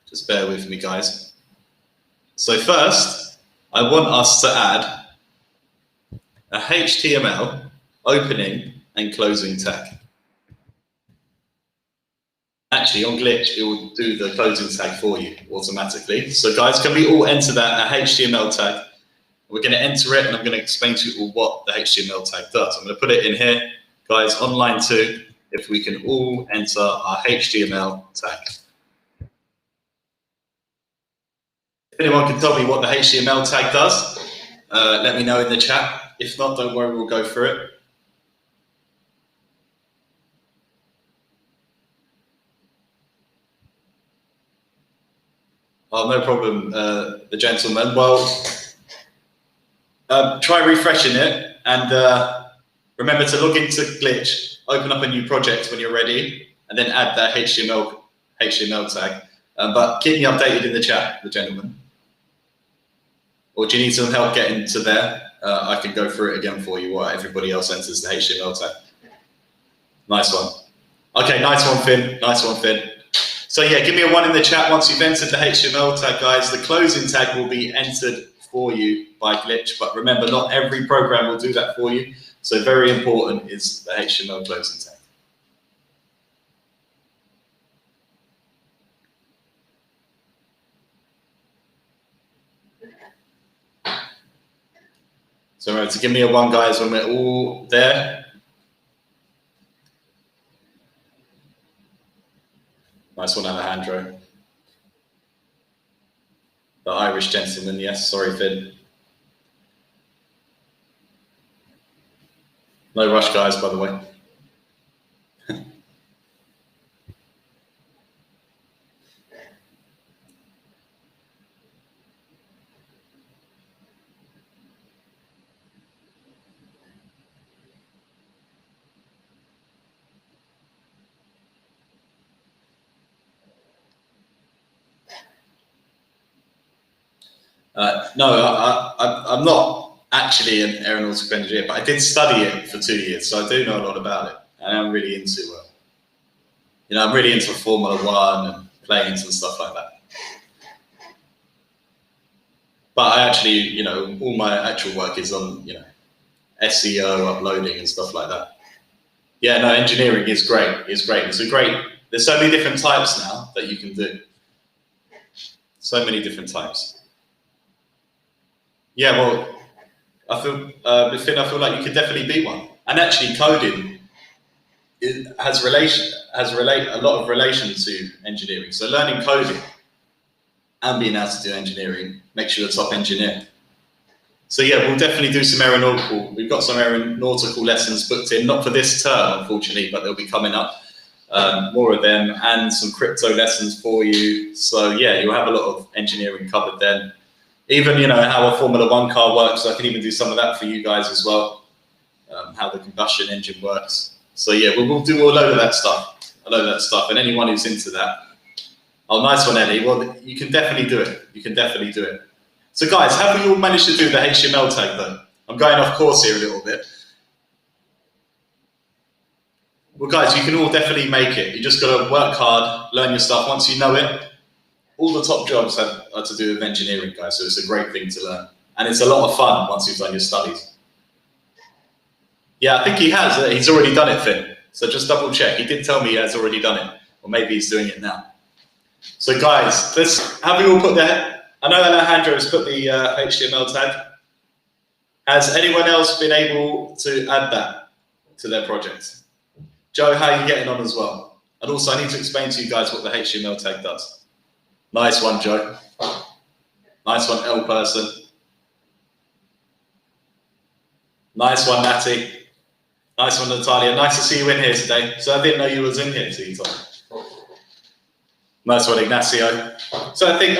Just bear with me, guys. So first, I want us to add a HTML opening and closing tag. Actually, on Glitch, it will do the closing tag for you automatically. So guys, can we all enter that, a HTML tag? We're going to enter it, and I'm going to explain to you all what the HTML tag does. I'm going to put it in here. Guys, on line 2, if we can all enter our HTML tag. If anyone can tell me what the HTML tag does, let me know in the chat. If not, don't worry, we'll go through it. Oh, no problem, the gentleman. Well, try refreshing it, and remember to log into Glitch, open up a new project when you're ready, and then add that HTML tag. But keep me updated in the chat, the gentleman. Or do you need some help getting to there? I can go through it again for you while everybody else enters the HTML tag. Nice one. Okay, nice one, Finn. Nice one, Finn. So yeah, give me a 1 in the chat once you've entered the HTML tag, guys. The closing tag will be entered for you by Glitch, but remember, not every program will do that for you. So very important is the HTML closing tag. So remember to give me a 1, guys, when we're all there. Nice one, Alejandro. The Irish gentleman, yes. Sorry, Finn. No rush, guys, by the way. No, I'm not actually an aeronautical engineer, but I did study it for 2 years, so I do know a lot about it. And I'm really into, I'm really into Formula 1 and planes and stuff like that. But I actually, all my actual work is on, SEO, uploading and stuff like that. Yeah, no, engineering is great. It's great. There's so many different types now that you can do. So many different types. Yeah, well, I feel like you could definitely be one. And actually, coding has a lot of relation to engineering. So learning coding and being able to do engineering makes you a top engineer. So yeah, we'll definitely do some aeronautical. We've got some aeronautical lessons booked in, not for this term, unfortunately, but they'll be coming up. More of them, and some crypto lessons for you. So yeah, you'll have a lot of engineering covered then. Even, how a Formula 1 car works, I can even do some of that for you guys as well. How the combustion engine works. So yeah, we'll do a load of that stuff. And anyone who's into that. Oh, nice one, Ellie. Well, you can definitely do it. So guys, have we all managed to do the HTML tag though? I'm going off course here a little bit. Well guys, you can all definitely make it. You just got to work hard, learn your stuff. Once you know it, all the top jobs are to do with engineering, guys, so it's a great thing to learn. And it's a lot of fun once you've done your studies. Yeah, I think he has. He's already done it, Finn. So just double check. He did tell me he has already done it. Or maybe he's doing it now. So guys, have we all put that? I know Alejandro has put the HTML tag. Has anyone else been able to add that to their project? Joe, how are you getting on as well? And also, I need to explain to you guys what the HTML tag does. Nice one, Joe. Nice one, L person. Nice one, Natty. Nice one, Natalia. Nice to see you in here today. So I didn't know you was in here today, Tom. Nice one, Ignacio. So I think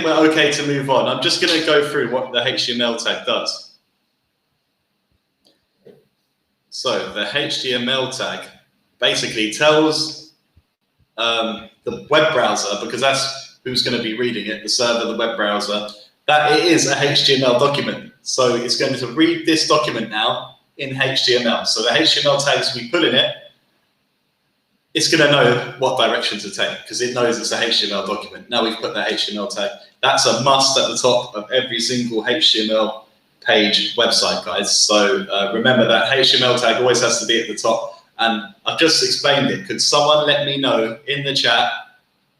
we're okay to move on. I'm just going to go through what the HTML tag does. So the HTML tag basically tells the web browser, because that's who's going to be reading it, the server, the web browser, that it is a HTML document. So it's going to read this document now in HTML. So the HTML tags we put in it it's going to know what direction to take because it knows it's a HTML document. Now we've put that HTML tag. That's a must at the top of every single HTML page website, guys. So remember that HTML tag always has to be at the top. And I've just explained it. Could someone let me know in the chat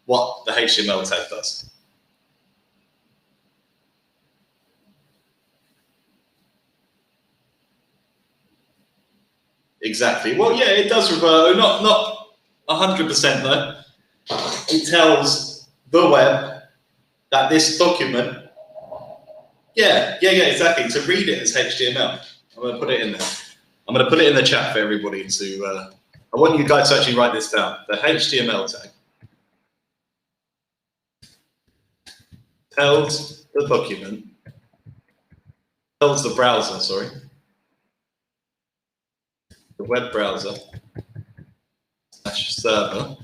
what the HTML tag does? Exactly. Well, yeah, it does revert. Not 100% though. It tells the web that this document, yeah, exactly, to read it as HTML. I'm going to put it in there. I'm going to put it in the chat for everybody to, I want you guys to actually write this down. The HTML tag tells the document, tells the browser, sorry, the web browser / server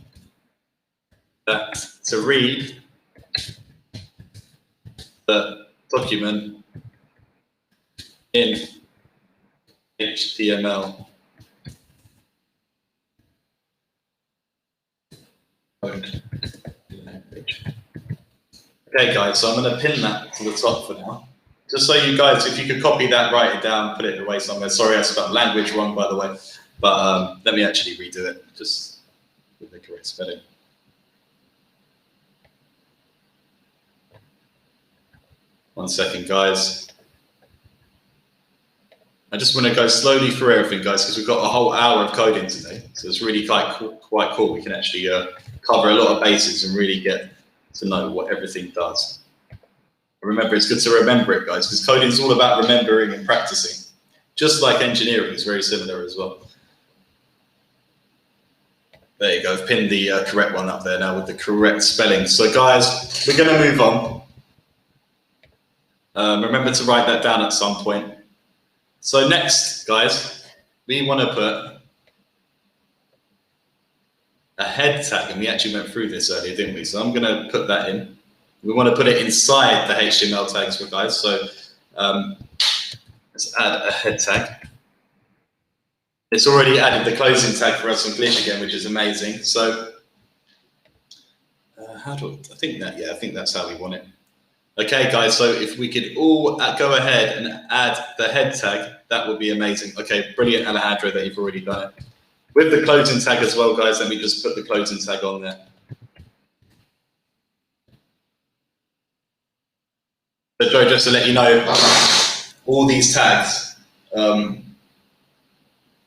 that to read the document in HTML code language. Okay, guys, so I'm going to pin that to the top for now. Just so you guys, if you could copy that, write it down, put it away somewhere. Sorry, I spelled language wrong, by the way. But let me actually redo it, just with the correct spelling. One second, guys. I just want to go slowly through everything, guys, because we've got a whole hour of coding today. So it's really quite cool. We can actually cover a lot of bases and really get to know what everything does. Remember, it's good to remember it, guys, because coding is all about remembering and practicing. Just like engineering is very similar as well. There you go. I've pinned the correct one up there now with the correct spelling. So, guys, we're going to move on. Remember to write that down at some point. So next, guys, we want to put a head tag, and we actually went through this earlier, didn't we? So I'm going to put that in. We want to put it inside the HTML tags for guys. So let's add a head tag. It's already added the closing tag for us on Glitch again, which is amazing. So I think that's how we want it. Okay, guys, so if we could all go ahead and add the head tag, that would be amazing. Okay, brilliant, Alejandro, that you've already done it. With the closing tag as well, guys, let me just put the closing tag on there. So, Joe, just to let you know, all these tags.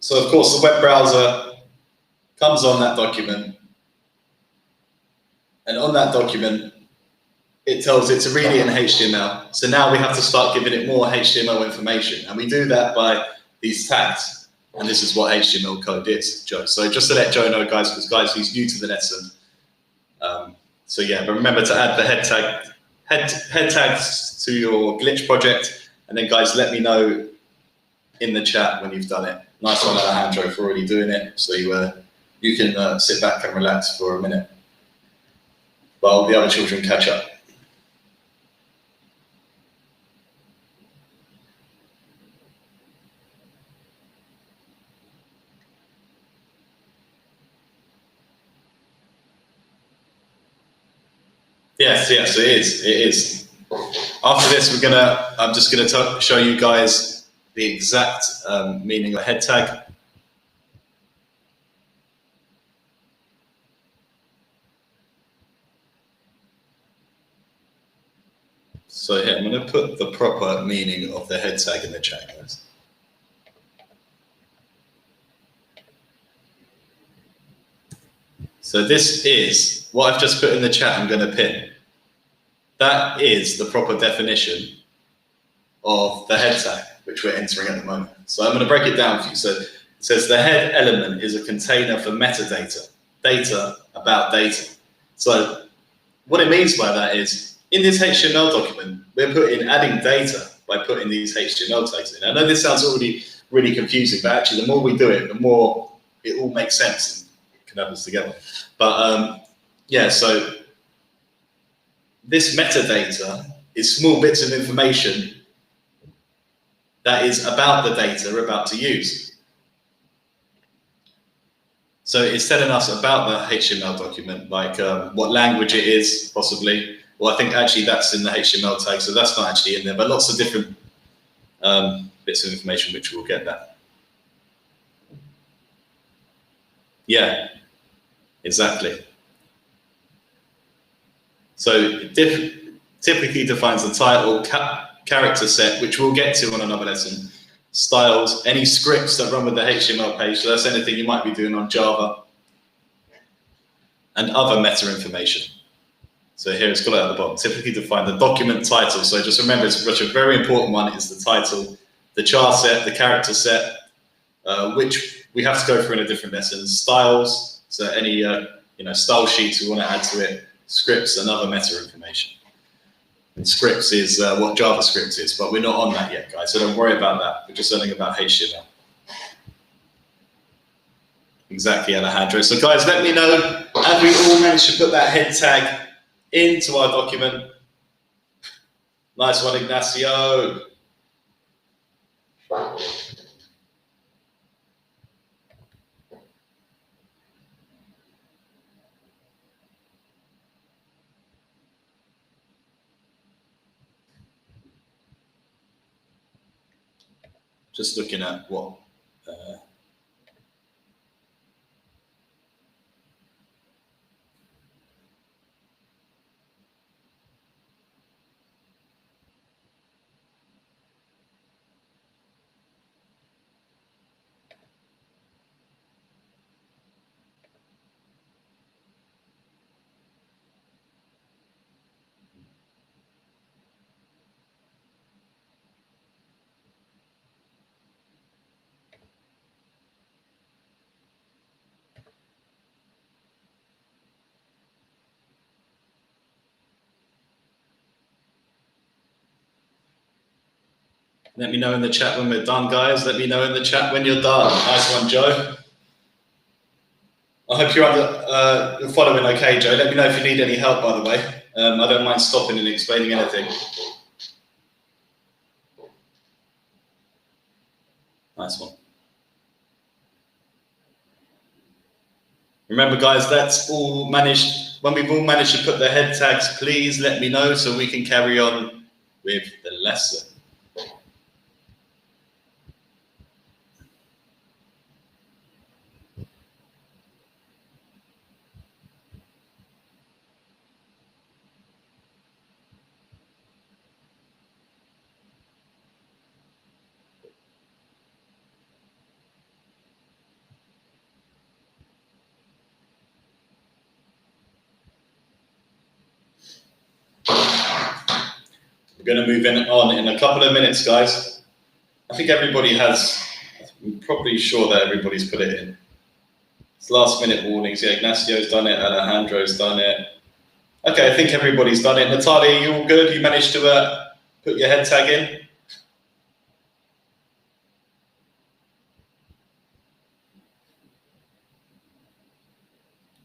So, of course, the web browser comes on that document. And on that document, it tells it to read it in HTML. So now we have to start giving it more HTML information. And we do that by these tags. And this is what HTML code is, Joe. So just to let Joe know, guys, because, guys, he's new to the lesson. So, yeah, but remember to add the head tags to your glitch project. And then, guys, let me know in the chat when you've done it. Nice one, Alejandro, for already doing it. So you can sit back and relax for a minute while the other children catch up. Yes, it is. It is. After this, I'm just gonna show you guys the exact meaning of a head tag. So here, I'm going to put the proper meaning of the head tag in the chat, guys. So this is what I've just put in the chat. I'm going to pin. That is the proper definition of the head tag, which we're entering at the moment. So I'm going to break it down for you. So it says the head element is a container for metadata, data about data. So what it means by that is, in this HTML document, we're adding data by putting these HTML tags in. I know this sounds already really confusing, but actually the more we do it, the more it all makes sense and can have us together. But yeah, so this metadata is small bits of information that is about the data we're about to use. So it's telling us about the HTML document, like what language it is, possibly. Well, I think actually that's in the HTML tag, so that's not actually in there, but lots of different bits of information which we'll get that. Yeah, exactly. So it typically defines the title, character set, which we'll get to on another lesson, styles, any scripts that run with the HTML page, so that's anything you might be doing on Java, and other meta information. So here it's got it at the bottom, typically define the document title. So just remember, it's a very important one is the title, the char set, the character set, which we have to go through in a different lesson, styles, so any style sheets we want to add to it, scripts and other meta information. And scripts is what JavaScript is, but we're not on that yet, guys, so don't worry about that. We're just learning about HTML. Exactly, Alejandro. So guys, let me know, have we all managed to put that head tag into our document? Nice one, Ignacio. Just looking at what let me know in the chat when we're done, guys. Let me know in the chat when you're done. Nice one, Joe. I hope you're following okay, Joe. Let me know if you need any help, by the way. I don't mind stopping and explaining anything. Nice one. Remember, guys, that's all managed. When we've all managed to put the head tags, please let me know so we can carry on with the lesson. We're going to move on in a couple of minutes, guys. I think everybody has, I'm probably sure that everybody's put it in. It's last minute warnings. Yeah, Ignacio's done it, Alejandro's done it. Okay, I think everybody's done it. Natalia, you all good? You managed to put your head tag in?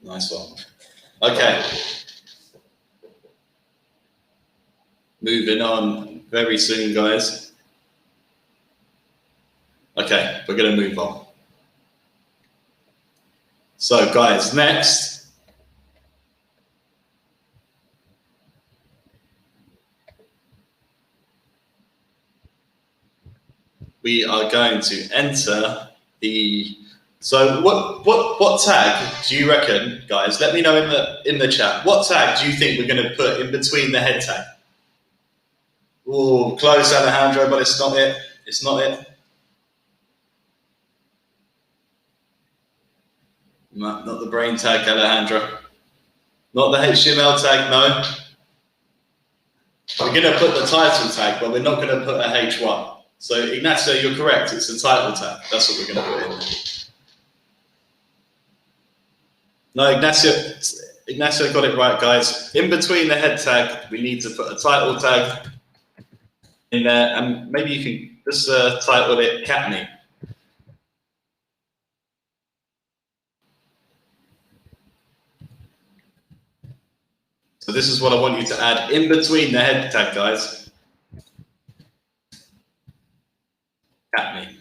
Nice one. Okay. Moving on very soon, guys. Okay, we're going to move on. So, guys, next. We are going to enter the. So, what tag do you reckon, guys? Let me know in the chat. What tag do you think we're going to put in between the head tag? Oh, close, Alejandro, but it's not it. It's not it. No, not the brain tag, Alejandro. Not the HTML tag, no. We're going to put the title tag, but we're not going to put a H1. So, Ignacio, you're correct. It's the title tag. That's what we're going to put in there. No, Ignacio got it right, guys. In between the head tag, we need to put a title tag in there, and maybe you can just title it Cat Me. So this is what I want you to add in between the head tag, guys. Cat Me.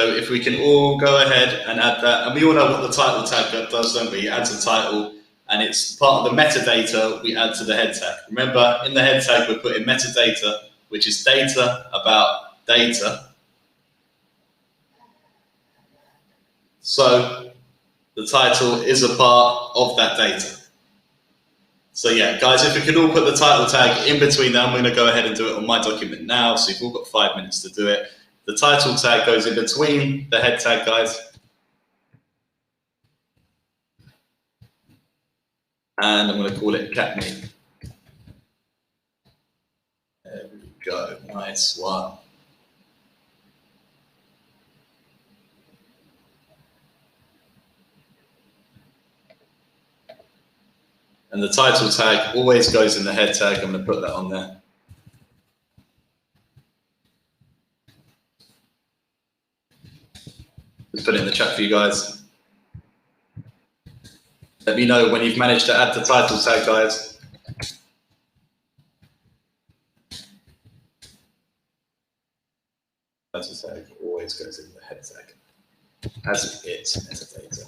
So if we can all go ahead and add that, and we all know what the title tag does, don't we? It adds a title, and it's part of the metadata we add to the head tag. Remember, in the head tag, we're putting metadata, which is data about data. So the title is a part of that data. So yeah, guys, if we could all put the title tag in between them, I'm going to go ahead and do it on my document now. So you've all got 5 minutes to do it. The title tag goes in between the head tag, guys. And I'm going to call it cat name. There we go. Nice one. And the title tag always goes in the head tag. I'm going to put that on there. Just put it in the chat for you guys. Let me know when you've managed to add the title tag, guys. Title tag always goes in the head tag, as it's metadata.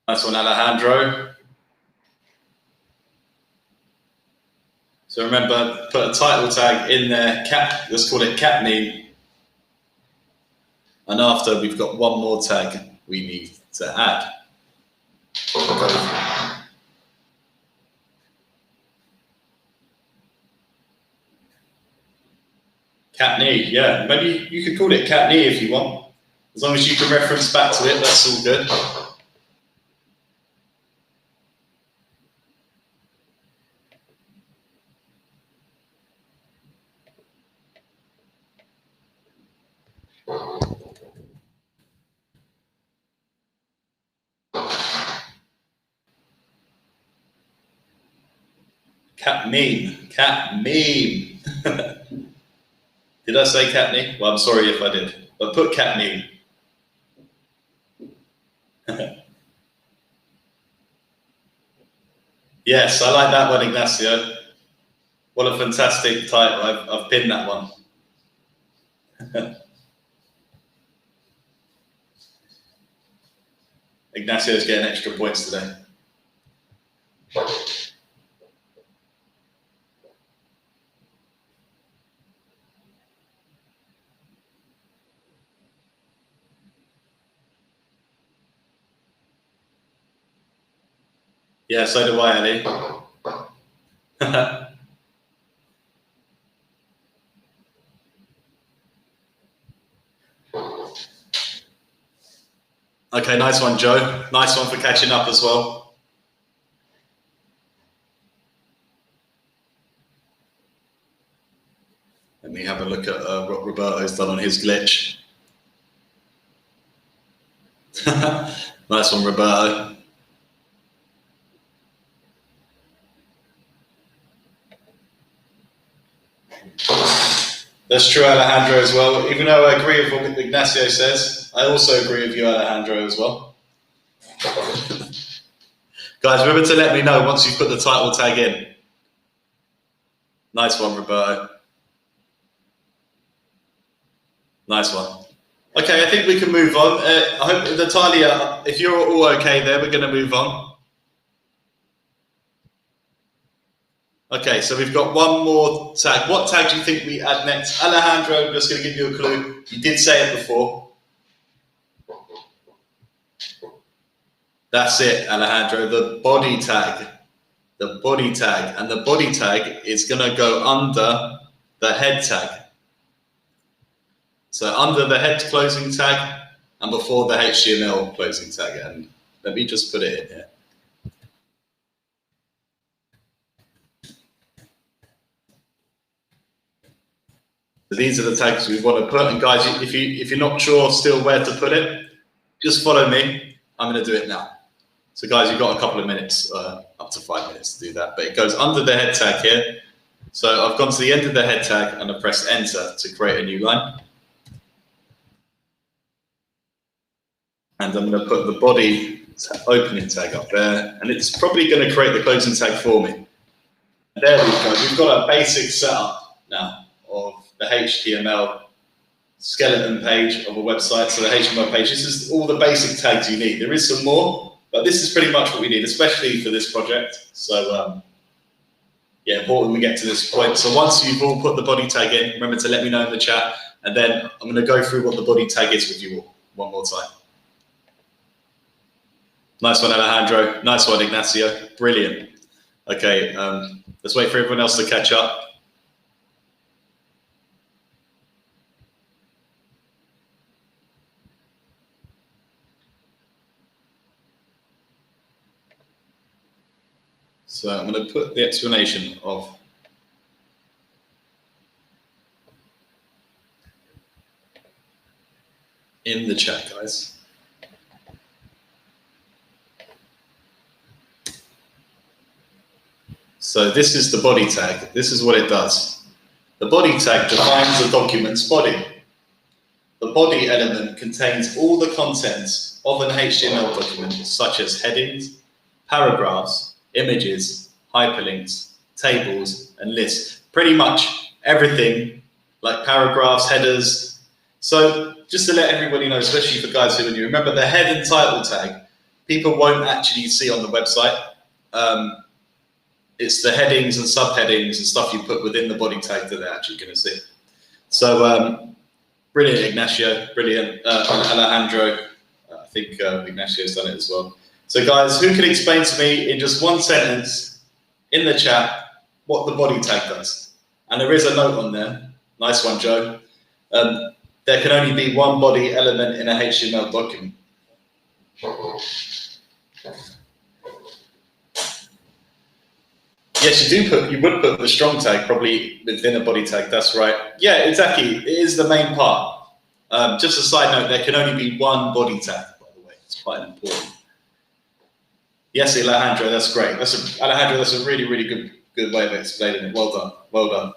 Nice one, Alejandro. So remember, put a title tag in there, let's call it cat name. And after, we've got one more tag we need to add. Cat knee, yeah. Maybe you could call it cat knee if you want. As long as you can reference back to it, that's all good. Cat meme, cat meme. Did I say cat meme? Well, I'm sorry if I did, but put cat meme. Yes, I like that one, Ignacio. What a fantastic title. I've pinned that one. Ignacio's getting extra points today. Yeah, so do I, Ali. Okay, nice one, Joe. Nice one for catching up as well. Let me have a look at what Roberto's done on his glitch. Nice one, Roberto. That's true, Alejandro, as well. Even though I agree with what Ignacio says, I also agree with you, Alejandro, as well. Guys, remember to let me know once you've put the title tag in. Nice one, Roberto. Nice one. Okay, I think we can move on. I hope, Natalia, if you're all okay there, we're going to move on. Okay, so we've got one more tag. What tag do you think we add next? Alejandro, I'm just going to give you a clue. You did say it before. That's it, Alejandro, the body tag. The body tag. And the body tag is going to go under the head tag. So under the head closing tag and before the HTML closing tag. And let me just put it in here. So these are the tags we want to put. And guys, if you're not sure still where to put it, just follow me. I'm going to do it now. So guys, you've got a couple of minutes, up to 5 minutes to do that. But it goes under the head tag here. So I've gone to the end of the head tag and I pressed enter to create a new line. And I'm going to put the body opening tag up there. And it's probably going to create the closing tag for me. There we go. We've got a basic setup now of the HTML skeleton page of a website, so the HTML page. This is all the basic tags you need. There is some more, but this is pretty much what we need, especially for this project. So yeah, important we get to this point. So once you've all put the body tag in, remember to let me know in the chat, and then I'm going to go through what the body tag is with you all one more time. Nice one, Alejandro. Nice one, Ignacio. Brilliant. Okay, let's wait for everyone else to catch up. So I'm going to put the explanation of in the chat, guys. So this is the body tag. This is what it does. The body tag defines the document's body. The body element contains all the contents of an HTML document, such as headings, paragraphs, images, hyperlinks, tables, and lists. Pretty much everything, like paragraphs, headers. So just to let everybody know, especially for guys who are new, remember the head and title tag, people won't actually see on the website. It's the headings and subheadings and stuff you put within the body tag that they're actually going to see. So brilliant, Ignacio, brilliant, Alejandro. I think Ignacio's done it as well. So guys, who can explain to me in just one sentence in the chat what the body tag does? And there is a note on there. Nice one, Joe. There can only be one body element in a HTML document. Yes, you would put the strong tag probably within a body tag, that's right. Yeah, exactly, it is the main part. Just a side note, there can only be one body tag, by the way, it's quite important. Yes, Alejandro, that's great. Alejandro, that's a really, really good way of explaining it. Well done, well done.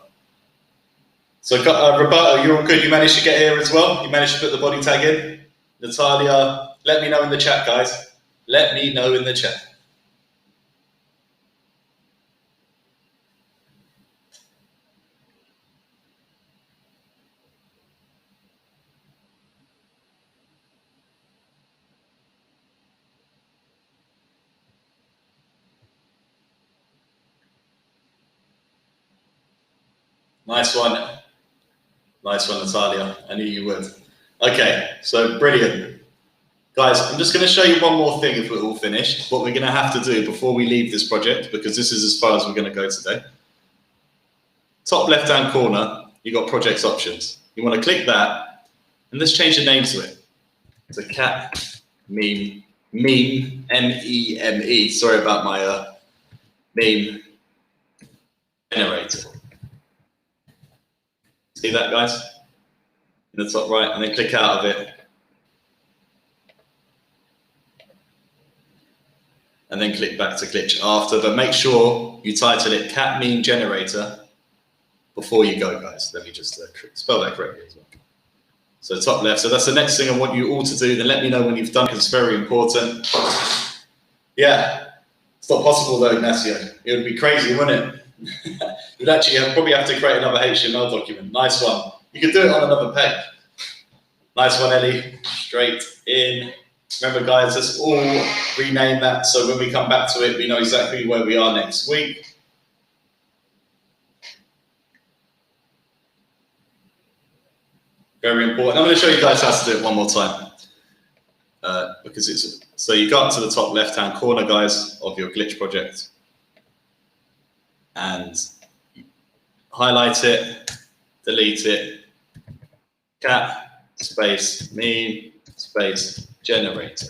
So Roberto, you're all good, you managed to get here as well? You managed to put the body tag in? Natalia, let me know in the chat, guys. Let me know in the chat. Nice one, Natalia. I knew you would. Okay, so brilliant. Guys, I'm just going to show you one more thing if we're all finished, what we're going to have to do before we leave this project, because this is as far as we're going to go today. Top left-hand corner, you've got projects options. You want to click that, and let's change the name to it. It's a cat meme, M-E-M-E. Sorry about my meme generator. See that, guys? In the top right, and then click out of it. And then click back to glitch after, but make sure you title it cat meme generator before you go, guys. Let me just spell that correctly as well. So top left, so that's the next thing I want you all to do. Then let me know when you've done, because it's very important. Yeah, it's not possible though, Ignacio. It would be crazy, wouldn't it? You'd actually probably have to create another HTML document. Nice one. You could do it on another page. Nice one, Ellie. Straight in. Remember, guys, let's all rename that so when we come back to it, we know exactly where we are next week. Very important. I'm going to show you guys how to do it one more time. Because it's so you go up to the top left-hand corner, guys, of your glitch project. And highlight it, delete it, cat space meme space generator.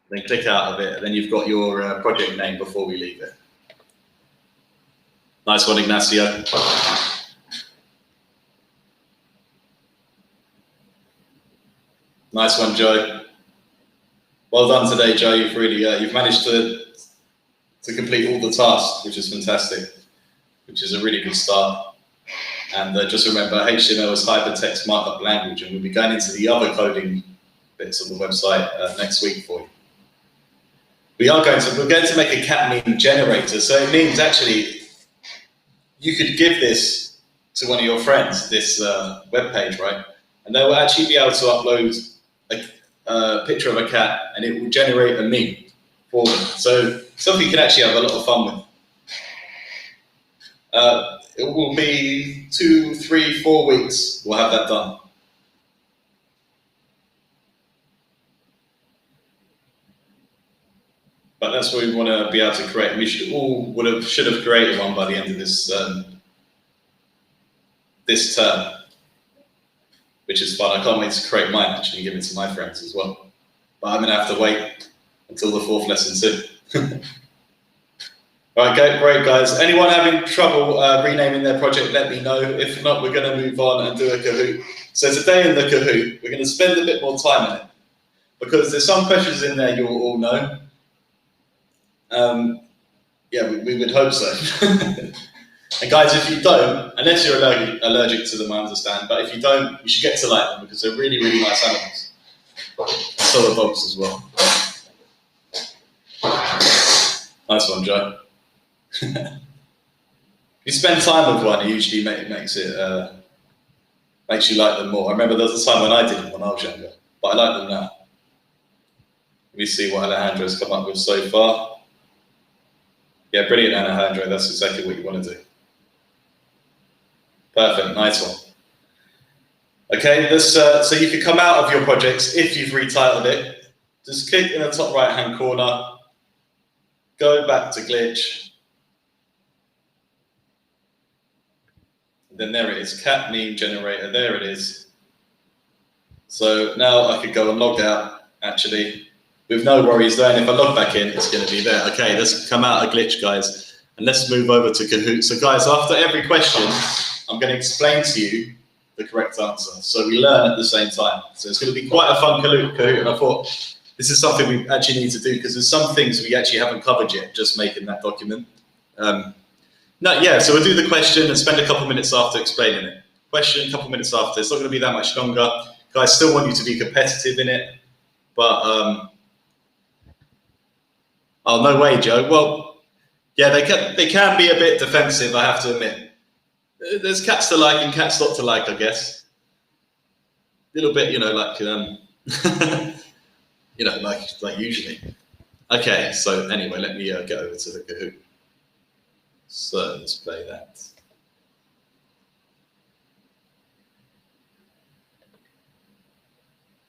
Then click out of it, and then you've got your project name before we leave it. Nice one, Ignacio. Nice one, Joe. Well done today, Joe. You've really you've managed to complete all the tasks, which is fantastic, which is a really good start. And just remember, HTML is hypertext markup language, and we'll be going into the other coding bits of the website next week for you. We're going to make a cat meme generator. So it means actually you could give this to one of your friends this web page, right? And they will actually be able to upload a picture of a cat, and it will generate a meme for them. So something you can actually have a lot of fun with. It will be 2, 3, 4 weeks. We'll have that done. But that's what we want to be able to create. We should have created one by the end of this this term, which is fun. I can't wait to create mine actually and give it to my friends as well. But I'm going to have to wait until the 4th lesson soon. All right, great guys. Anyone having trouble renaming their project, let me know. If not, we're going to move on and do a Kahoot. So today in the Kahoot, we're going to spend a bit more time in it because there's some questions in there you'll all know. Yeah, we would hope so. And guys, if you don't, unless you're allergic to them, I understand, but if you don't, you should get to like them because they're really, really nice animals. So are dogs as well. Nice one, Joe. If you spend time with one, it usually makes you like them more. I remember there was a time when I didn't when I was younger, but I like them now. Let me see what Alejandro's come up with so far. Yeah, brilliant, Alejandro. That's exactly what you want to do. Perfect, nice one. Okay, this, so you can come out of your projects if you've retitled it. Just click in the top right-hand corner, go back to glitch. Then there it is, cat meme generator, there it is. So now I could go and log out, actually, with no worries there, and if I log back in, it's going to be there. Okay, let's come out of glitch, guys, and let's move over to Kahoot. So guys, after every question, I'm going to explain to you the correct answer. So we learn at the same time. So it's going to be quite a fun Kahoot, and I thought this is something we actually need to do because there's some things we actually haven't covered yet, just making that document. So we'll do the question and spend a couple minutes after explaining it. Question, a couple minutes after. It's not going to be that much longer. Guys, still want you to be competitive in it, but oh, no way, Joe. Well, yeah, they can be a bit defensive, I have to admit. There's cats to like and cats not to like, I guess. A little bit, like, like usually. Okay, so anyway, let me get over to the Kahoot. So let's play that.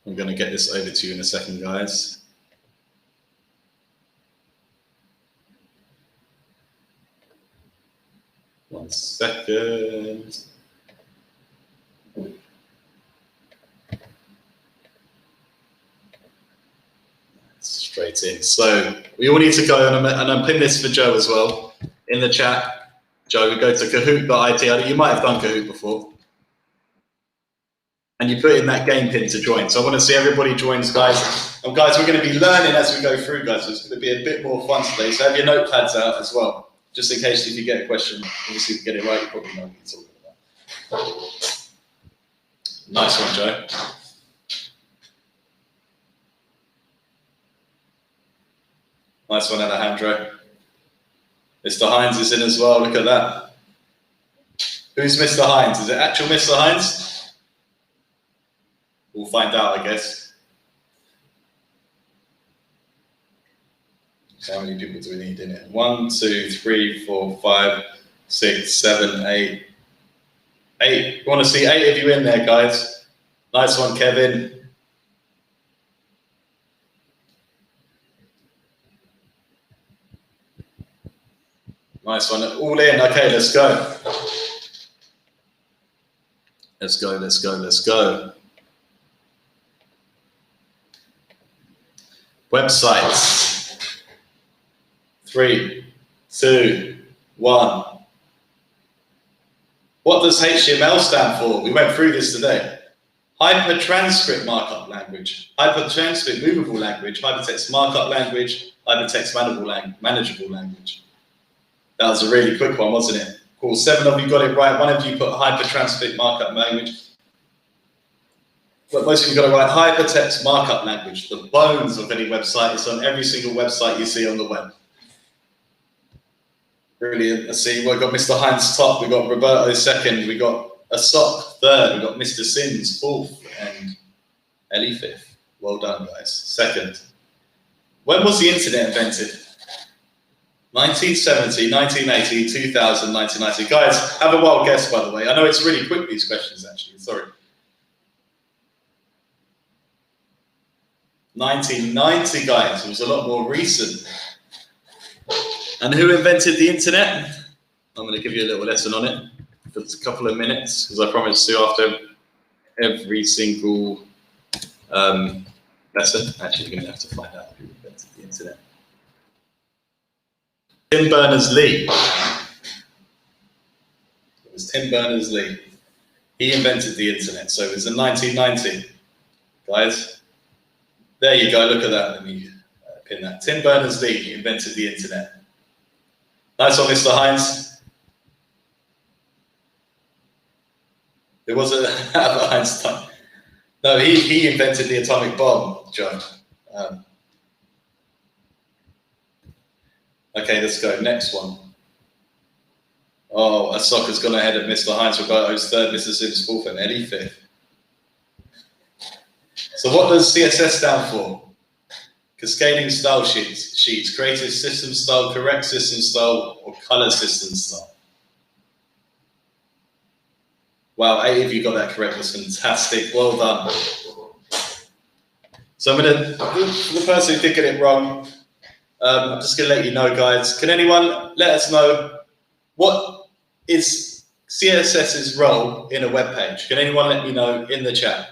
I'm going to get this over to you in a second, guys. One second. Straight in. So we all need to go and unpin this for Joe as well in the chat. Joe, we go to kahoot.it. You might have done Kahoot before. And you put in that game pin to join. So I want to see everybody joins, guys. And guys, we're going to be learning as we go through, guys. So it's going to be a bit more fun today. So have your notepads out as well. Just in case if you get a question, obviously if you get it right, you probably know what you're talking about. Nice one, Joe. Nice one, Alejandro. Mr. Hines is in as well, look at that. Who's Mr. Hines? Is it actual Mr. Hines? We'll find out, I guess. So how many people do we need in it? 1, 2, 3, 4, 5, 6, 7, 8. 8. We want to see 8 of you in there, guys. Nice one, Kevin. Nice one. All in. Okay, let's go. Let's go, let's go, let's go. Websites. 3, 2, 1. What does HTML stand for? We went through this today. Hypertranscript markup language, hypertranscript movable language, hypertext markup language, hypertext manageable language. That was a really quick one, wasn't it? Cool, 7 of you got it right. 1 of you put hypertranscript markup language. But most of you got it right. Hypertext markup language, the bones of any website. It's on every single website you see on the web. Brilliant. Let's see. We've got Mr. Hines top. We've got Roberto second. We've got a sock third. We've got Mr. Sims fourth and Ellie fifth. Well done, guys. Second. When was the internet invented? 1970, 1980, 2000, 1990. Guys, have a wild guess, by the way. I know it's really quick, these questions, actually. Sorry. 1990, guys. It was a lot more recent. And who invented the internet? I'm going to give you a little lesson on it for a couple of minutes, because I promised to after every single lesson. Actually, you're going to have to find out who invented the internet. Tim Berners-Lee. It was Tim Berners-Lee. He invented the internet, so it was in 1990. Guys, there you go, look at that. Let me pin that. Tim Berners-Lee invented the internet. Nice one, Mr. Hines. It wasn't Albert Einstein. No, he invented the atomic bomb, John. Okay, let's go. Next one. Oh, Ahsoka's gone ahead of Mr. Hines. Roberto's third, Mr. Sims fourth, and Eddie fifth. So what does CSS stand for? Cascading style sheets, creative system style, correct system style, or color system style? Wow, 8 of you got that correct. That's fantastic. Well done. So I'm going to, for the person who did get it wrong, I'm just going to let you know, guys. Can anyone let us know what is CSS's role in a web page? Can anyone let me know in the chat?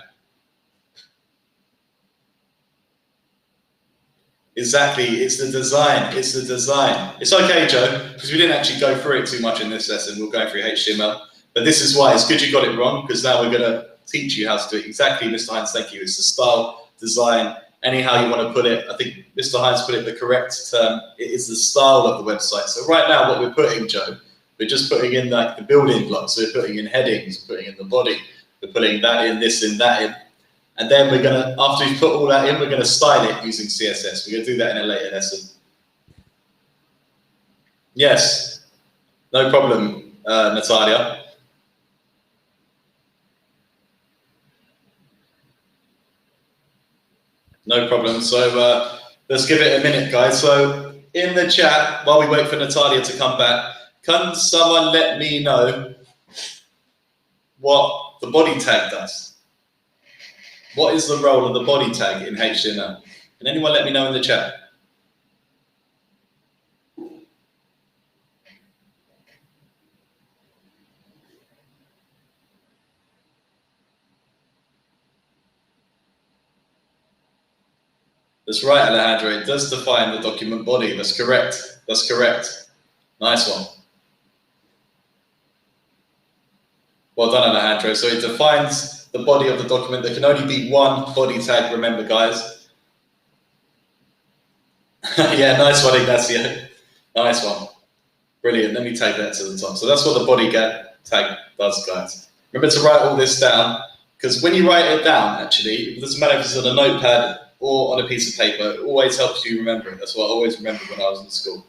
Exactly, it's the design, it's the design. It's okay, Joe, because we didn't actually go through it too much in this lesson. We're going through HTML. But this is why it's good you got it wrong, because now we're going to teach you how to do it. Exactly, Mr. Hines, thank you. It's the style, design, anyhow you want to put it. I think Mr. Hines put it the correct term. It is the style of the website. So right now what we're putting, Joe, we're just putting in like the building blocks. So we're putting in headings, we're putting in the body, we're putting that in, this in, that in. And then we're going to, after we've put all that in, we're going to style it using CSS. We're going to do that in a later lesson. Yes, no problem, Natalia. No problem. So let's give it a minute, guys. So in the chat, while we wait for Natalia to come back, can someone let me know what the body tag does? What is the role of the body tag in HTML? Can anyone let me know in the chat? That's right, Alejandro. It does define the document body. That's correct. That's correct. Nice one. Well done, Alejandro. So it defines the body of the document. There can only be one body tag, remember, guys. Yeah, nice one, Ignacio. Nice one. Brilliant. Let me take that to the top. So that's what the body tag does, guys. Remember to write all this down, because when you write it down, actually, it doesn't matter if it's on a notepad or on a piece of paper, it always helps you remember it. That's what I always remembered when I was in school.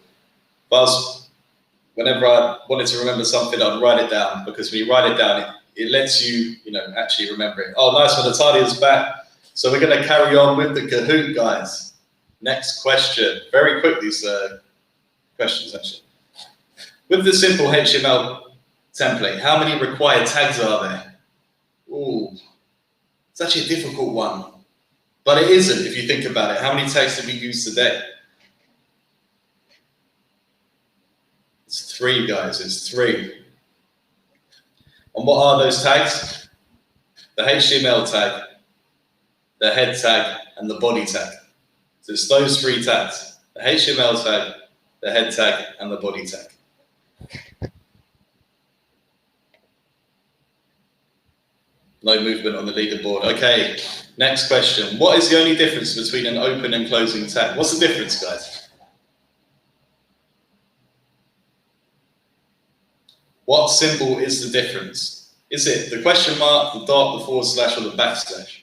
Whenever I wanted to remember something, I'd write it down, because when you write it down, it lets you, actually remember it. Oh, nice one. Natalia's back. So we're going to carry on with the Kahoot, guys. Next question. Very quick, these questions, actually. With the simple HTML template, how many required tags are there? Ooh, it's actually a difficult one. But it isn't, if you think about it. How many tags did we use today? It's 3, guys. It's 3. And what are those tags? The HTML tag, the head tag, and the body tag. So it's those 3 tags. The HTML tag, the head tag, and the body tag. No movement on the leaderboard. Okay, next question. What is the only difference between an open and closing tag? What's the difference, guys? What symbol is the difference? Is it the question mark, the dot, the forward slash, or the backslash?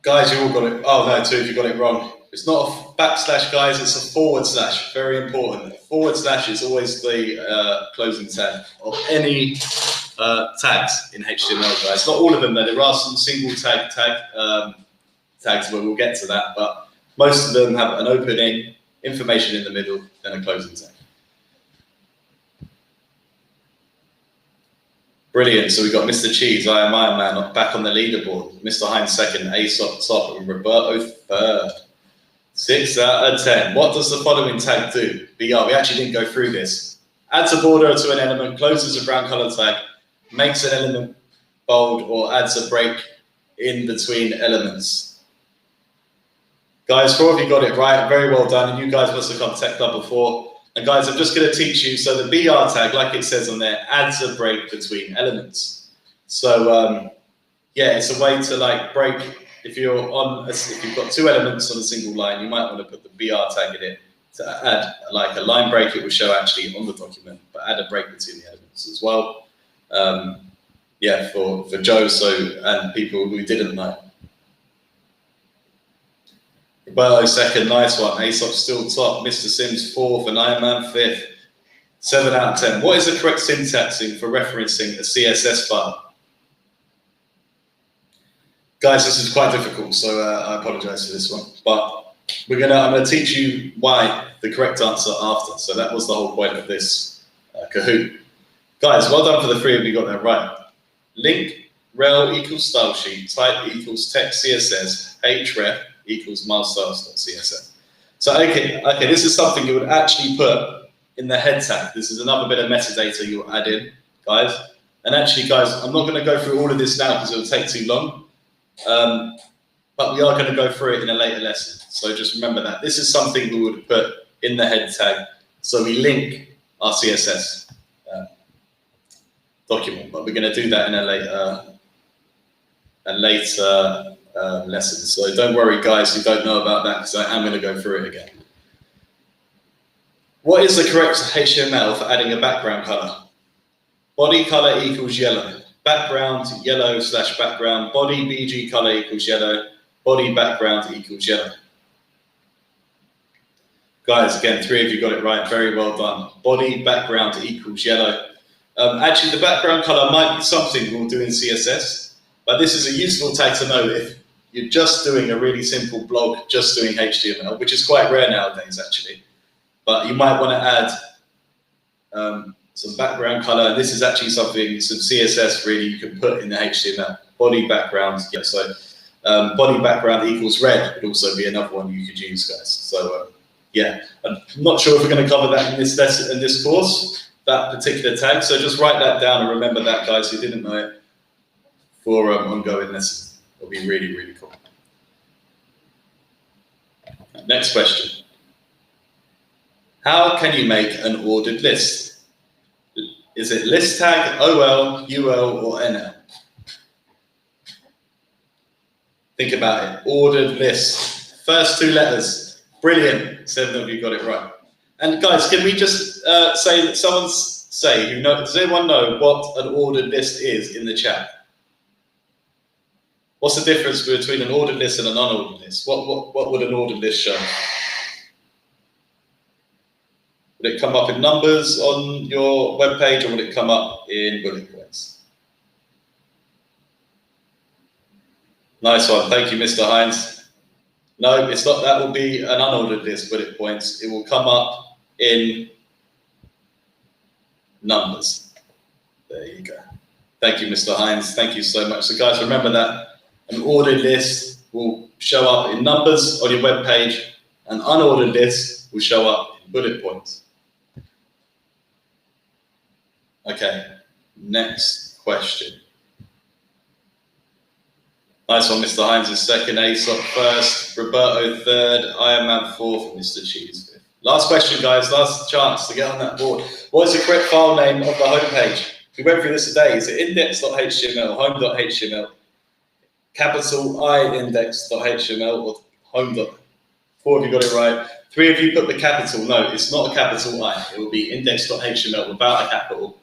Guys, you all got it. Oh no, two of you got it wrong. It's not a backslash, guys, it's a forward slash. Very important. Forward slash is always the closing tag of any tags in HTML, guys. Not all of them, though. There are some single tags where we'll get to that, but most of them have an opening, information in the middle, then a closing tag. Brilliant. So we've got Mr. Cheese, I am Iron Man, back on the leaderboard. Mr. Hines second, Aesop top, and Roberto third. 6 out of 10. What does the following tag do? BR, we actually didn't go through this. Adds a border to an element, closes a brown color tag, makes an element bold, or adds a break in between elements. Guys, 4 of you got it right. Very well done. And you guys must have come to Tech Club before. And guys, I'm just going to teach you. So the BR tag, like it says on there, adds a break between elements. So yeah, it's a way to like break. If you've got 2 elements on a single line, you might want to put the BR tag in it to add like a line break. It will show actually on the document, but add a break between the elements as well. Yeah, for Joe, and people who didn't know. Roberto second, nice one. Aesop still top. Mr. Sims fourth, and Iron Man fifth. 7 out of 10. What is the correct syntaxing for referencing a CSS file? Guys, this is quite difficult, so I apologize for this one. But I'm gonna teach you why the correct answer after. So that was the whole point of this Kahoot. Guys, well done for the 3 of you got that right. Link rel equals style sheet, type equals text CSS, href equals milestyles.css. So okay, this is something you would actually put in the head tag. This is another bit of metadata you'll add in, guys. And actually, guys, I'm not going to go through all of this now because it'll take too long. But we are going to go through it in a later lesson. So just remember that. This is something we would put in the head tag. So we link our CSS document, but we're going to do that in a later lesson. So don't worry, guys, who don't know about that, because I am going to go through it again. What is the correct HTML for adding a background color? Body color equals yellow. Background yellow / background. Body BG color equals yellow. Body background equals yellow. Guys, again, 3 of you got it right. Very well done. Body background equals yellow. Actually, the background color might be something we'll do in CSS, but this is a useful tag to know if you're just doing a really simple blog, just doing HTML, which is quite rare nowadays, actually. But you might want to add some background color. This is actually something, some CSS really you can put in the HTML. Body background, yeah, so body background equals red would also be another one you could use, guys. So yeah, I'm not sure if we're going to cover that in this lesson, in this course, that particular tag. So just write that down and remember that, guys, who didn't know it, for ongoing lessons. It'll be really, really cool. Next question. How can you make an ordered list? Is it list tag, OL, UL, or NL? Think about it. Ordered list. First 2 letters. Brilliant. 7 of you got it right. And guys, can we just say that does anyone know what an ordered list is in the chat? What's the difference between an ordered list and an unordered list? What would an ordered list show? Would it come up in numbers on your web page, or would it come up in bullet points? Nice one. Thank you, Mr. Hines. No, it's not. That will be an unordered list, bullet points. It will come up in numbers. There you go. Thank you, Mr. Hines. Thank you so much. So guys, remember that an ordered list will show up in numbers on your web page. An unordered list will show up in bullet points. Okay, next question. Nice one, Mr. Hines is second, Aesop first, Roberto third, Iron Man fourth, and Mr. Cheese fifth. Last question, guys, last chance to get on that board. What is the correct file name of the homepage? We went through this today. Is it index.html, home.html, capital I index.html, or home. 4 of you got it right. 3 of you put the capital. No, it's not a capital I. It will be index.html without a capital.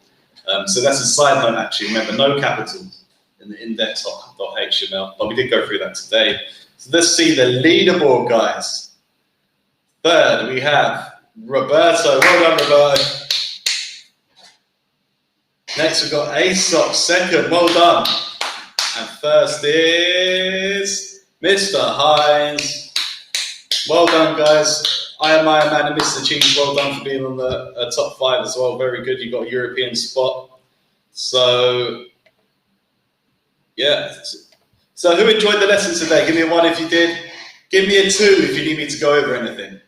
So that's a side note, actually. Remember, no capitals in the index.html, but we did go through that today. So let's see the leaderboard, guys. Third, we have Roberto. Well done, Roberto. Next, we've got Aesop. Second, well done. And first is Mr. Hines. Well done, guys. I am Iron Man and Mr. Cheese. Well done for being on the top 5 as well. Very good. You got a European spot. So, yeah. So, who enjoyed the lesson today? Give me a 1 if you did. Give me a 2 if you need me to go over anything.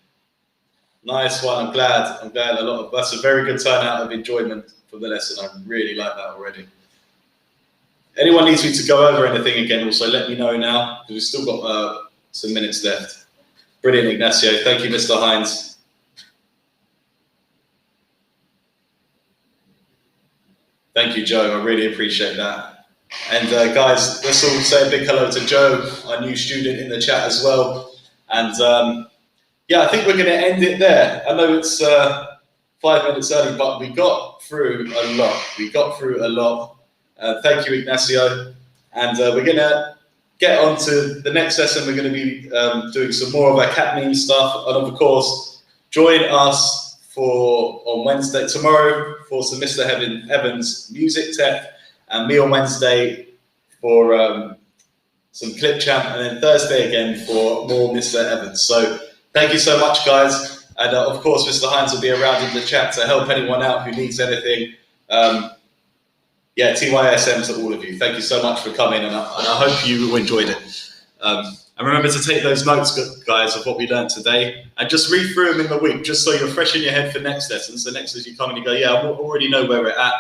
Nice one. I'm glad. That's a very good turnout of enjoyment for the lesson. I really like that already. Anyone needs me to go over anything again, also let me know now, because we've still got some minutes left. Brilliant, Ignacio. Thank you, Mr. Hines. Thank you, Joe. I really appreciate that. And guys, let's all say a big hello to Joe, our new student in the chat as well. And yeah, I think we're going to end it there. I know it's 5 minutes early, but we got through a lot. Thank you, Ignacio. And we're going to get on to the next lesson. We're going to be doing some more of our cat meme stuff. And of course, join us on Wednesday, tomorrow, for some Mr. Evans music tech, and me on Wednesday for some clip champ, and then Thursday again for more Mr. Evans. So thank you so much, guys. And of course, Mr. Hines will be around in the chat to help anyone out who needs anything. Yeah, TYSM to all of you. Thank you so much for coming, and I hope you enjoyed it. And remember to take those notes, guys, of what we learned today, and just read through them in the week, just so you're fresh in your head for next lesson. So next as you come and you go, yeah, I already know where we're at.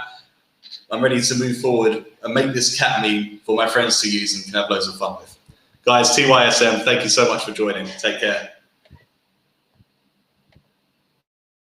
I'm ready to move forward and make this cat meme for my friends to use and can have loads of fun with. Guys, TYSM, thank you so much for joining. Take care.